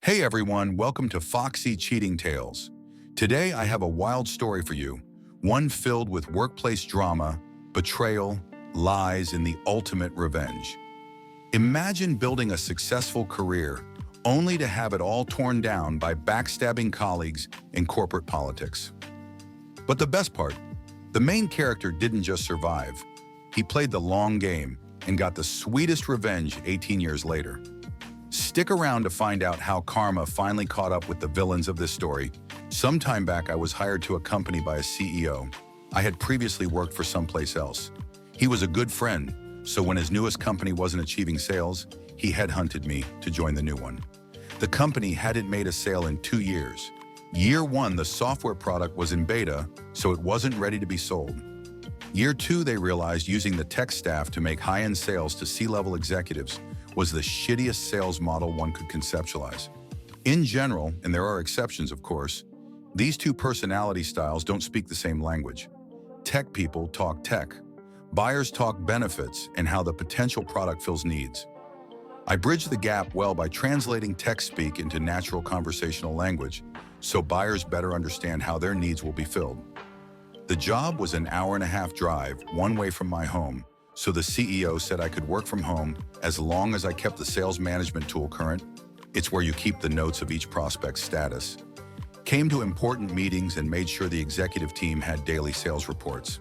Hey everyone, welcome to Foxy Cheating Tales. Today I have a wild story for you, one filled with workplace drama, betrayal, lies, and the ultimate revenge. Imagine building a successful career only to have it all torn down by backstabbing colleagues in corporate politics. But the best part, the main character didn't just survive. He played the long game and got the sweetest revenge 18 years later. Stick around to find out how karma finally caught up with the villains of this story. Some time back, I was hired to a company by a CEO. I had previously worked for someplace else. He was a good friend, so when his newest company wasn't achieving sales, he headhunted me to join the new one. The company hadn't made a sale in 2 years. Year 1, the software product was in beta, so it wasn't ready to be sold. Year 2, they realized using the tech staff to make high-end sales to C-level executives was the shittiest sales model one could conceptualize. In general, and there are exceptions of course, these two personality styles don't speak the same language. Tech people talk tech. Buyers talk benefits and how the potential product fills needs. I bridge the gap well by translating tech speak into natural conversational language, so buyers better understand how their needs will be filled. The job was an hour-and-a-half drive, one way from my home, so the CEO said I could work from home as long as I kept the sales management tool current. It's where you keep the notes of each prospect's status. Came to important meetings and made sure the executive team had daily sales reports.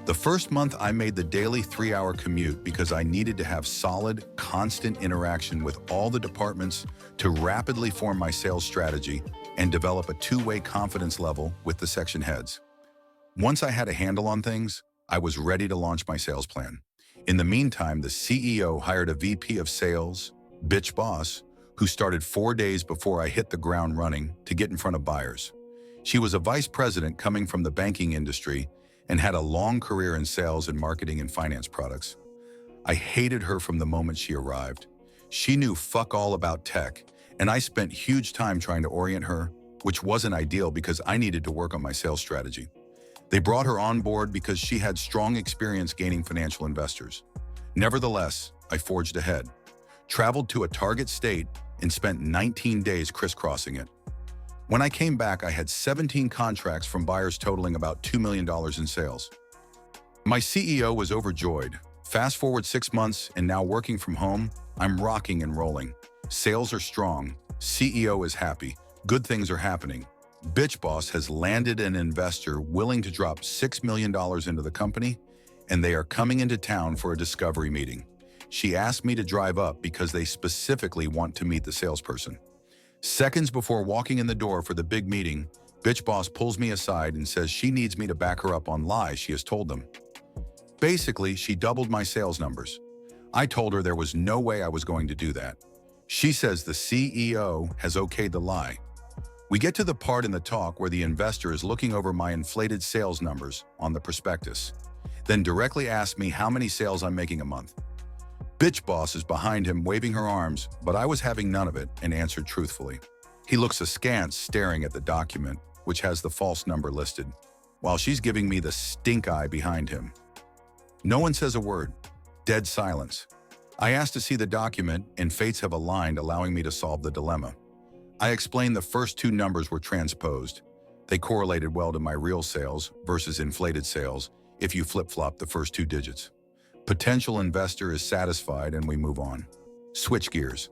The first month I made the daily 3-hour commute because I needed to have solid, constant interaction with all the departments to rapidly form my sales strategy and develop a two-way confidence level with the section heads. Once I had a handle on things, I was ready to launch my sales plan. In the meantime, the CEO hired a VP of sales, bitch boss, who started 4 days before I hit the ground running to get in front of buyers. She was a vice president coming from the banking industry and had a long career in sales and marketing and finance products. I hated her from the moment she arrived. She knew fuck all about tech, and I spent huge time trying to orient her, which wasn't ideal because I needed to work on my sales strategy. They brought her on board because she had strong experience gaining financial investors. Nevertheless, I forged ahead, traveled to a target state, and spent 19 days crisscrossing it. When I came back, I had 17 contracts from buyers totaling about $2 million in sales. My CEO was overjoyed. Fast forward 6 months, and now working from home, I'm rocking and rolling. Sales are strong, CEO is happy, good things are happening. Bitch Boss has landed an investor willing to drop $6 million into the company, and they are coming into town for a discovery meeting. She asked me to drive up because they specifically want to meet the salesperson. Seconds before walking in the door for the big meeting, Bitch Boss pulls me aside and says she needs me to back her up on lies she has told them. Basically, she doubled my sales numbers. I told her there was no way I was going to do that. She says the CEO has okayed the lie. We get to the part in the talk where the investor is looking over my inflated sales numbers on the prospectus, then directly asks me how many sales I'm making a month. Bitch Boss is behind him waving her arms, but I was having none of it and answered truthfully. He looks askance, staring at the document, which has the false number listed, while she's giving me the stink eye behind him. No one says a word. Dead silence. I asked to see the document, and fates have aligned, allowing me to solve the dilemma. I explained the first 2 numbers were transposed. They correlated well to my real sales versus inflated sales if you flip-flop the first 2 digits. Potential investor is satisfied and we move on. Switch gears.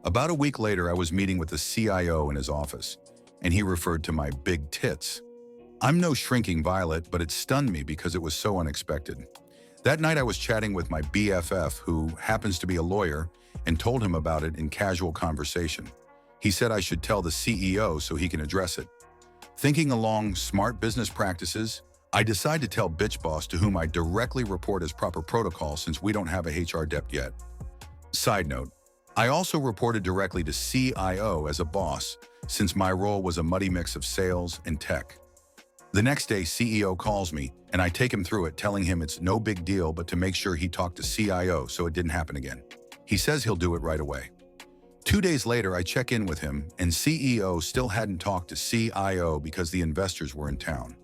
About a week later, I was meeting with the CIO in his office, and he referred to my big tits. I'm no shrinking violet, but it stunned me because it was so unexpected. That night I was chatting with my BFF, who happens to be a lawyer, and told him about it in casual conversation. He said I should tell the CEO so he can address it. Thinking along smart business practices, I decide to tell Bitch Boss, to whom I directly report as proper protocol since we don't have a HR dep yet. Side note, I also reported directly to CIO as a boss since my role was a muddy mix of sales and tech. The next day, CEO calls me and I take him through it, telling him it's no big deal but to make sure he talked to CIO so it didn't happen again. He says he'll do it right away. 2 days later, I check in with him, and CEO still hadn't talked to CIO because the investors were in town.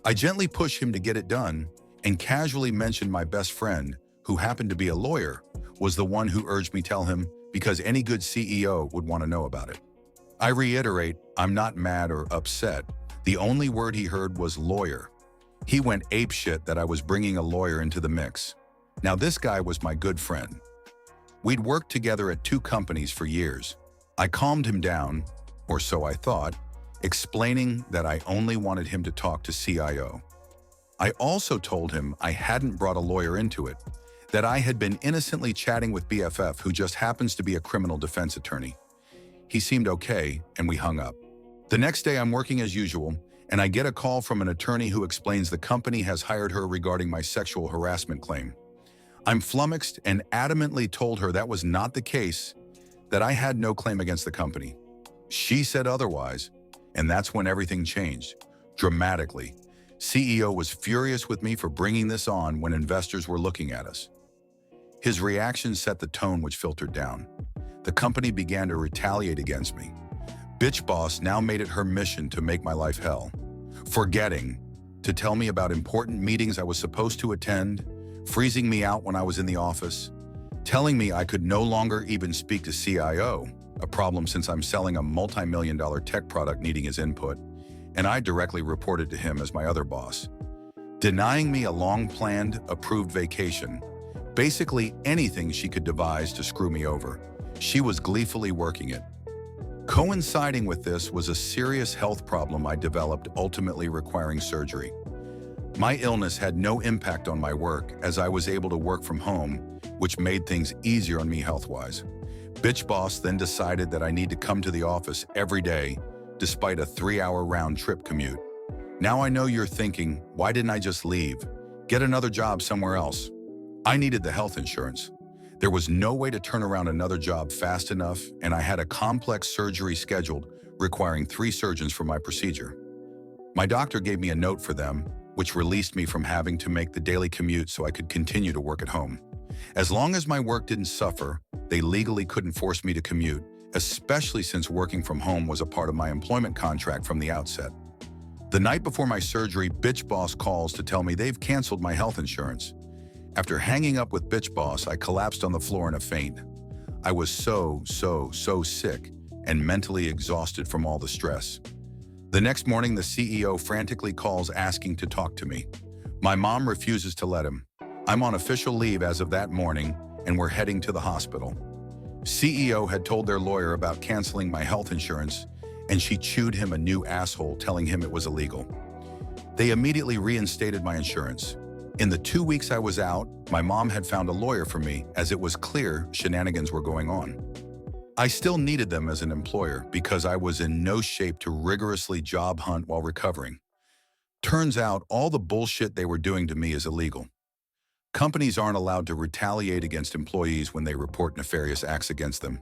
I gently push him to get it done and casually mention my best friend, who happened to be a lawyer, was the one who urged me tell him because any good CEO would want to know about it. I reiterate, I'm not mad or upset. The only word he heard was lawyer. He went apeshit that I was bringing a lawyer into the mix. Now this guy was my good friend. We'd worked together at 2 companies for years. I calmed him down, or so I thought, explaining that I only wanted him to talk to CIO. I also told him I hadn't brought a lawyer into it, that I had been innocently chatting with BFF, who just happens to be a criminal defense attorney. He seemed okay, and we hung up. The next day I'm working as usual, and I get a call from an attorney who explains the company has hired her regarding my sexual harassment claim. I'm flummoxed and adamantly told her that was not the case, that I had no claim against the company. She said otherwise, and that's when everything changed, dramatically. CEO was furious with me for bringing this on when investors were looking at us. His reaction set the tone which filtered down. The company began to retaliate against me. Bitch boss now made it her mission to make my life hell. Forgetting to tell me about important meetings I was supposed to attend, freezing me out when I was in the office, telling me I could no longer even speak to CIO, a problem since I'm selling a multi-million-dollar tech product needing his input, and I directly reported to him as my other boss. Denying me a long-planned, approved vacation, basically anything she could devise to screw me over. She was gleefully working it. Coinciding with this was a serious health problem I developed, ultimately requiring surgery. My illness had no impact on my work, as I was able to work from home, which made things easier on me health-wise. Bitch boss then decided that I need to come to the office every day, despite a 3-hour round-trip commute. Now I know you're thinking, why didn't I just leave? Get another job somewhere else. I needed the health insurance. There was no way to turn around another job fast enough, and I had a complex surgery scheduled, requiring 3 surgeons for my procedure. My doctor gave me a note for them, which released me from having to make the daily commute so I could continue to work at home. As long as my work didn't suffer, they legally couldn't force me to commute, especially since working from home was a part of my employment contract from the outset. The night before my surgery, bitch boss calls to tell me they've canceled my health insurance. After hanging up with bitch boss, I collapsed on the floor in a faint. I was so sick and mentally exhausted from all the stress. The next morning, the CEO frantically calls asking to talk to me. My mom refuses to let him. I'm on official leave as of that morning, and we're heading to the hospital. CEO had told their lawyer about canceling my health insurance, and she chewed him a new asshole, telling him it was illegal. They immediately reinstated my insurance. In the 2 weeks I was out, my mom had found a lawyer for me, as it was clear shenanigans were going on. I still needed them as an employer because I was in no shape to rigorously job hunt while recovering. Turns out all the bullshit they were doing to me is illegal. Companies aren't allowed to retaliate against employees when they report nefarious acts against them.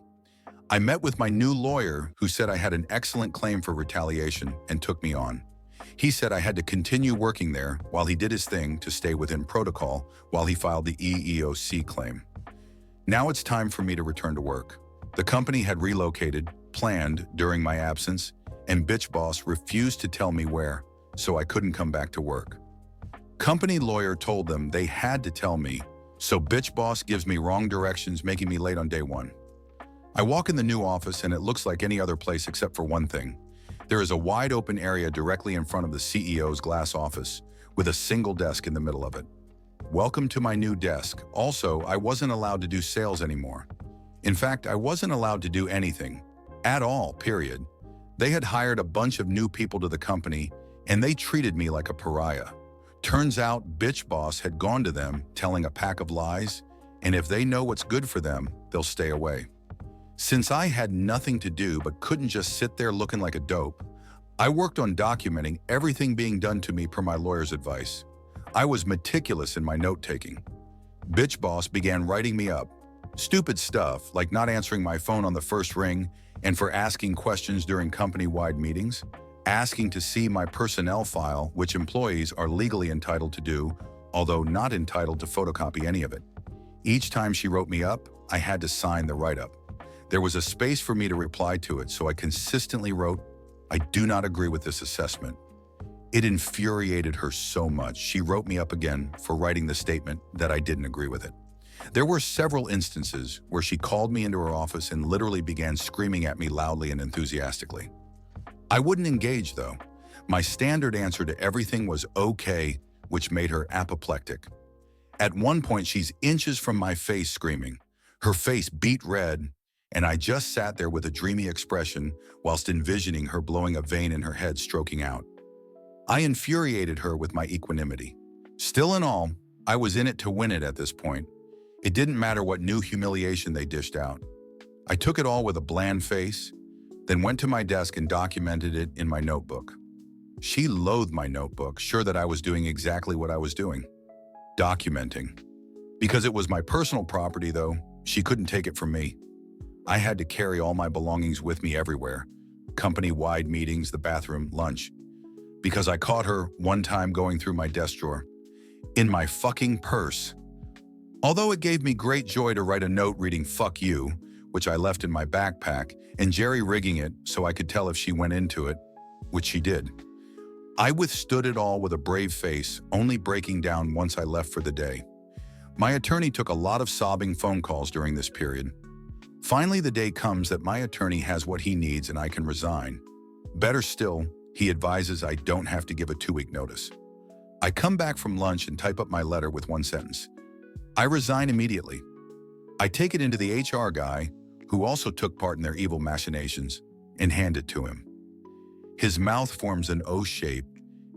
I met with my new lawyer, who said I had an excellent claim for retaliation and took me on. He said I had to continue working there while he did his thing to stay within protocol while he filed the EEOC claim. Now it's time for me to return to work. The company had relocated, planned during my absence, and bitch boss refused to tell me where, so I couldn't come back to work. Company lawyer told them they had to tell me, so bitch boss gives me wrong directions, making me late on day 1. I walk in the new office and it looks like any other place except for one thing. There is a wide open area directly in front of the CEO's glass office, with a single desk in the middle of it. Welcome to my new desk. Also, I wasn't allowed to do sales anymore. In fact, I wasn't allowed to do anything. At all, period. They had hired a bunch of new people to the company, and they treated me like a pariah. Turns out, bitch boss had gone to them telling a pack of lies, and if they know what's good for them, they'll stay away. Since I had nothing to do but couldn't just sit there looking like a dope, I worked on documenting everything being done to me per my lawyer's advice. I was meticulous in my note-taking. Bitch boss began writing me up. Stupid stuff, like not answering my phone on the first ring and for asking questions during company-wide meetings, asking to see my personnel file, which employees are legally entitled to do, although not entitled to photocopy any of it. Each time she wrote me up, I had to sign the write-up. There was a space for me to reply to it, so I consistently wrote, "I do not agree with this assessment." It infuriated her so much, she wrote me up again for writing the statement that I didn't agree with it. There were several instances where she called me into her office and literally began screaming at me loudly and enthusiastically. I wouldn't engage, though. My standard answer to everything was okay, which made her apoplectic. At one point, she's inches from my face screaming. Her face beet red, and I just sat there with a dreamy expression whilst envisioning her blowing a vein in her head stroking out. I infuriated her with my equanimity. Still in all, I was in it to win it at this point. It didn't matter what new humiliation they dished out. I took it all with a bland face, then went to my desk and documented it in my notebook. She loathed my notebook, sure that I was doing exactly what I was doing. Documenting. Because it was my personal property, though, she couldn't take it from me. I had to carry all my belongings with me everywhere. Company-wide meetings, the bathroom, lunch. Because I caught her one time going through my desk drawer. In my fucking purse. Although it gave me great joy to write a note reading "fuck you," which I left in my backpack, and jerry-rigging it so I could tell if she went into it, which she did. I withstood it all with a brave face, only breaking down once I left for the day. My attorney took a lot of sobbing phone calls during this period. Finally, the day comes that my attorney has what he needs and I can resign. Better still, he advises I don't have to give a 2-week notice. I come back from lunch and type up my letter with one sentence. I resign immediately. I take it into the HR guy, who also took part in their evil machinations, and hand it to him. His mouth forms an O shape,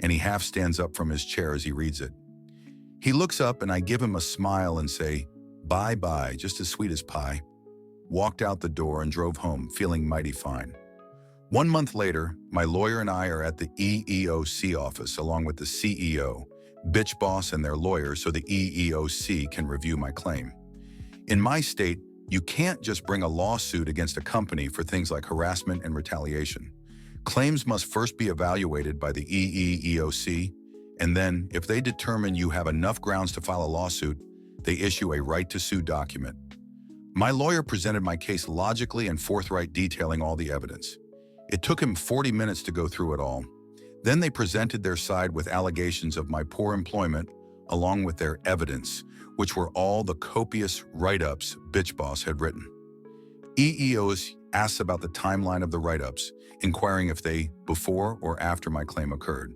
and he half stands up from his chair as he reads it. He looks up and I give him a smile and say, "Bye-bye, just as sweet as pie." Walked out the door and drove home, feeling mighty fine. 1 month later, my lawyer and I are at the EEOC office along with the CEO, bitch boss, and their lawyer so the EEOC can review my claim. In my state, you can't just bring a lawsuit against a company for things like harassment and retaliation. Claims must first be evaluated by the EEOC, and then, if they determine you have enough grounds to file a lawsuit, they issue a right to sue document. My lawyer presented my case logically and forthright, detailing all the evidence. It took him 40 minutes to go through it all. Then they presented their side with allegations of my poor employment, along with their evidence, which were all the copious write-ups bitch boss had written. EEOs asked about the timeline of the write-ups, inquiring if they before or after my claim occurred.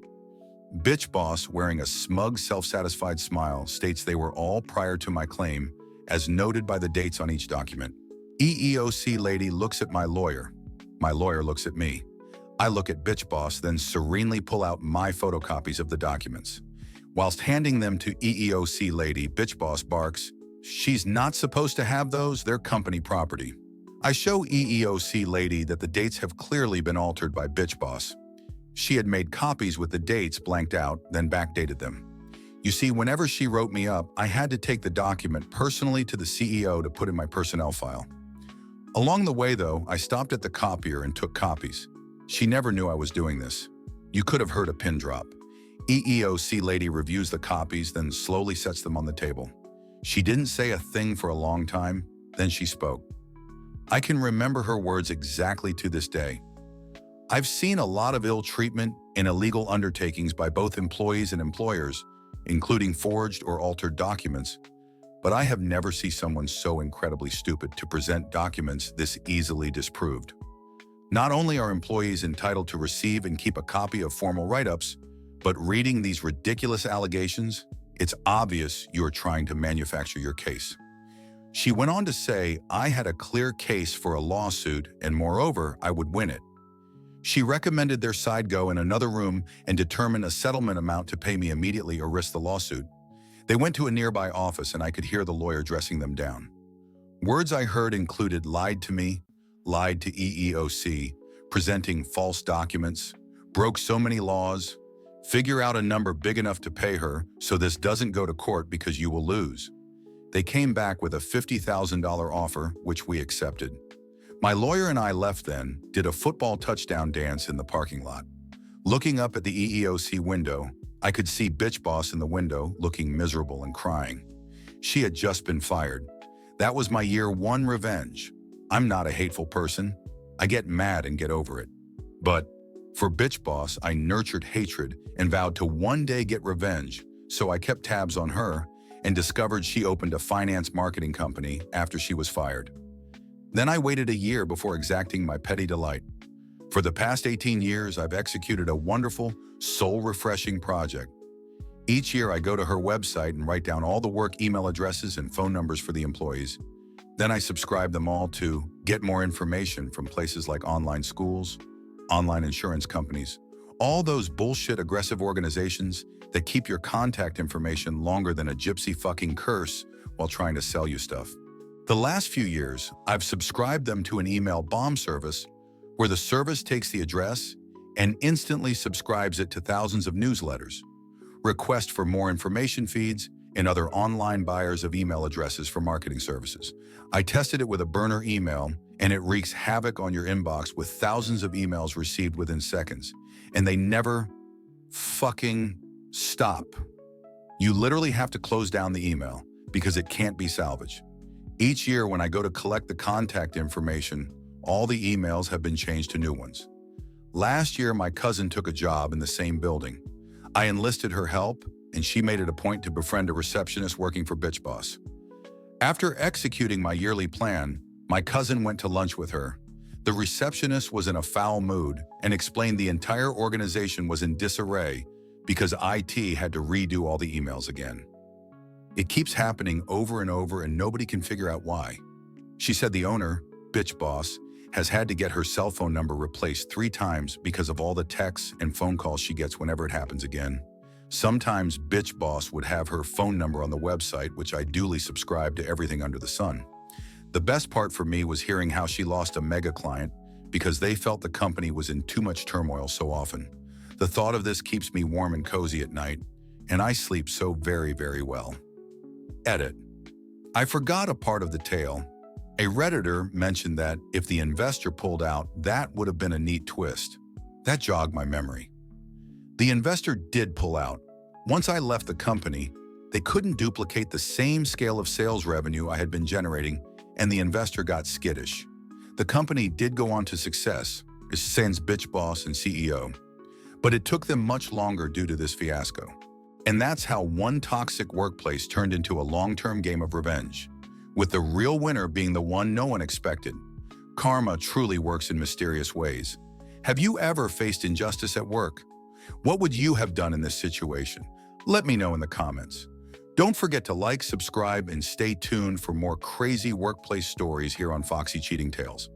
Bitch boss, wearing a smug, self-satisfied smile, states they were all prior to my claim, as noted by the dates on each document. EEOC lady looks at my lawyer. My lawyer looks at me. I look at bitch boss, then serenely pull out my photocopies of the documents. Whilst handing them to EEOC lady, bitch boss barks, "She's not supposed to have those, they're company property." I show EEOC lady that the dates have clearly been altered by bitch boss. She had made copies with the dates blanked out, then backdated them. You see, whenever she wrote me up, I had to take the document personally to the CEO to put in my personnel file. Along the way, though, I stopped at the copier and took copies. She never knew I was doing this. You could have heard a pin drop. EEOC lady reviews the copies, then slowly sets them on the table. She didn't say a thing for a long time, then she spoke. I can remember her words exactly to this day. "I've seen a lot of ill treatment and illegal undertakings by both employees and employers, including forged or altered documents, but I have never seen someone so incredibly stupid to present documents this easily disproved. Not only are employees entitled to receive and keep a copy of formal write-ups, but reading these ridiculous allegations, it's obvious you are trying to manufacture your case." She went on to say I had a clear case for a lawsuit and moreover, I would win it. She recommended their side go in another room and determine a settlement amount to pay me immediately or risk the lawsuit. They went to a nearby office and I could hear the lawyer dressing them down. Words I heard included lied to me, lied to EEOC, presenting false documents, broke so many laws, figure out a number big enough to pay her so this doesn't go to court because you will lose. They came back with a $50,000 offer, which we accepted. My lawyer and I left then, did a football touchdown dance in the parking lot. Looking up at the EEOC window, I could see bitch boss in the window looking miserable and crying. She had just been fired. That was my year 1 revenge. I'm not a hateful person. I get mad and get over it. But for bitch boss, I nurtured hatred and vowed to one day get revenge, so I kept tabs on her, and discovered she opened a finance marketing company after she was fired. Then I waited a year before exacting my petty delight. For the past 18 years, I've executed a wonderful, soul-refreshing project. Each year, I go to her website and write down all the work email addresses and phone numbers for the employees. Then I subscribe them all to get more information from places like online schools, online insurance companies, all those bullshit aggressive organizations that keep your contact information longer than a gypsy fucking curse while trying to sell you stuff. The last few years, I've subscribed them to an email bomb service where the service takes the address and instantly subscribes it to thousands of newsletters, requests for more information feeds, and other online buyers of email addresses for marketing services. I tested it with a burner email, and it wreaks havoc on your inbox with thousands of emails received within seconds. And they never fucking stop. You literally have to close down the email because it can't be salvaged. Each year when I go to collect the contact information, all the emails have been changed to new ones. Last year, my cousin took a job in the same building. I enlisted her help, and she made it a point to befriend a receptionist working for Bitch Boss. After executing my yearly plan, my cousin went to lunch with her. The receptionist was in a foul mood and explained the entire organization was in disarray because IT had to redo all the emails again. It keeps happening over and over and nobody can figure out why. She said the owner, Bitch Boss, has had to get her cell phone number replaced 3 times because of all the texts and phone calls she gets whenever it happens again. Sometimes Bitch Boss would have her phone number on the website, which I duly subscribed to everything under the sun. The best part for me was hearing how she lost a mega client because they felt the company was in too much turmoil so often. The thought of this keeps me warm and cozy at night, and I sleep so very, very well. Edit. I forgot a part of the tale. A Redditor mentioned that if the investor pulled out, that would have been a neat twist. That jogged my memory. The investor did pull out. Once I left the company, they couldn't duplicate the same scale of sales revenue I had been generating, and the investor got skittish. The company did go on to success, as sans Bitch Boss and CEO, but it took them much longer due to this fiasco. And that's how one toxic workplace turned into a long-term game of revenge, with the real winner being the one no one expected. Karma truly works in mysterious ways. Have you ever faced injustice at work? What would you have done in this situation? Let me know in the comments. Don't forget to like, subscribe, and stay tuned for more crazy workplace stories here on Foxy Cheating Tales.